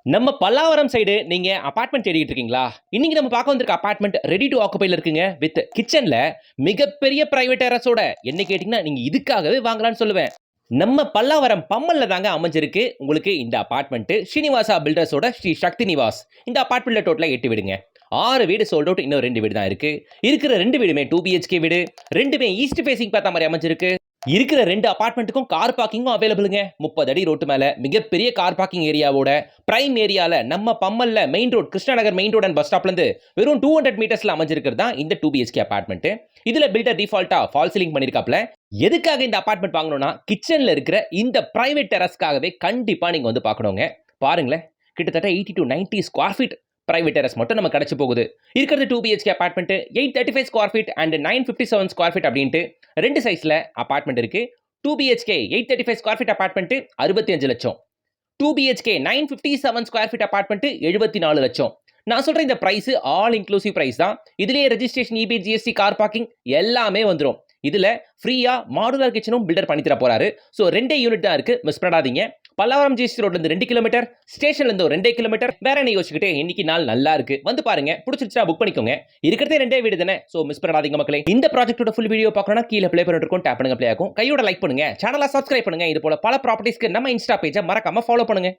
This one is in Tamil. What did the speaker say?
நம்ம பல்லாவரம் சைடு நீங்க அபார்ட்மெண்ட் தேடிட்டு இருக்கீங்களா? இன்னைக்கு நம்ம பார்க்க வந்திருக்க அபார்ட்மெண்ட் ரெடி டு ஆக்குபைல இருக்குங்க. வித் கிச்சன்ல மிகப்பெரிய பிரைவேட் டெரஸோட. என்ன கேட்டீங்கன்னா நீங்க இதுக்காகவே வாங்கலாம்னு சொல்லுவேன். நம்ம பல்லாவரம் பம்மல்ல தாங்க அமைஞ்சிருக்கு உங்களுக்கு இந்த அபார்ட்மெண்ட். ஸ்ரீனிவாசா பில்டர்ஸோட ஸ்ரீ சக்தி நிவாஸ். இந்த அபார்ட்மெண்ட்ல டோட்டலா 8 வீடுங்க. 6 வீடு சோல்ட் அவுட், இன்னும் 2 வீடு தான் இருக்கு. இருக்கிற 2 வீடுமே 2 BHK வீடு. ரெண்டுமே ஈஸ்ட் ஃபேசிங் பார்த்த மாதிரி அமைஞ்சிருக்கு. இருக்கிற 2 அபார்ட்மெண்ட்டுக்கும் கார் பார்க்கிங்கும் அவைலபிளுங்க. 30 அடி ரோட்டு மேல மிகப்பெரிய கார் பார்க்கிங் ஏரியாவோட பிரைம் ஏரியால நம்ம பம்மல்ல main road, Krishnanagar main road and bus ஸ்டாப்ல இருந்து வெறும் 200 மீட்டர்ஸ்ல அமைஞ்சிருக்கிறது தான் இந்த 2 BHK அபார்ட்மெண்ட். இதுல பில்டர் டிஃபால்ட்டா ஃபால் சீலிங் பண்ணிருக்காப்ல. எதுக்காக இந்த அபார்ட்மெண்ட் வாங்கணும்னா கிச்சன்ல இருக்கிற இந்த பிரைவேட் டெரஸ்க்காகவே கண்டிப்பா நீங்க வந்து பார்க்கணுங்க. பாருங்களேன், கிட்டத்தட்ட 80 to 90 square feet private terrace மட்டும் நம்ம கிடைச்சு போகுது. இருக்கிறது 2 BHK apartment, 835 square feet and 957 square feet அப்படின்ட்டு 2 சைஸ்ல அபார்ட்மெண்ட் இருக்கு. 2 BHK 835 ஸ்கொயர் ஃபீட் அபார்ட்மெண்ட் 65 லட்சம், 2 BHK 957 ஸ்கொயர் ஃபீட் அபார்ட்மெண்ட் 74 லட்சம். நான் சொல்ற இந்த பிரைஸ் ஆல் இன்க்ளூசிவ் பிரைஸ் தான். இதுலயே registration, EB, GST, car parking எல்லாமே வந்துடும். இதுல ஃப்ரீயா மாடுலர் கிச்சனும் பில்டர் பண்ணி தர போறாரு. ஸோ 2 யூனிட் தான் இருக்கு, மிஸ் பண்ணாதீங்க. பல்லாவரம் ஜிஎஸ்டி ரோட்ல இருந்து 2 கிலோமீட்டர், ஸ்டேஷன்ல இருந்து 2 கிலோமீட்டர். வேற என்ன யோசிச்சுக்கிட்டே, இன்னைக்கு நாள் நல்லா இருக்கு, வந்து பாருங்க. பிடிச்சிருச்சா புக் பண்ணிக்கோங்க. இருக்கிறதே 2 வீடு தானே, சோ மிஸ் பண்ணாதீங்க மக்களே. இந்த ப்ராஜெக்ட்டோட ஃபுல் வீடியோ பார்க்கணும்னா கீழே ப்ளே பண்ணிட்டு இருக்கோம், டேப் பண்ணுங்க, ப்ளே ஆகும். கையோட லைக் பண்ணுங்க, சேனலை சப்ஸ்கிரைப் பண்ணுங்க. இது போல பல ப்ராப்பர்ட்டிஸ்க்கு நம்ம இன்ஸ்டா பேஜை மறக்காம ஃபாலோ பண்ணுங்க.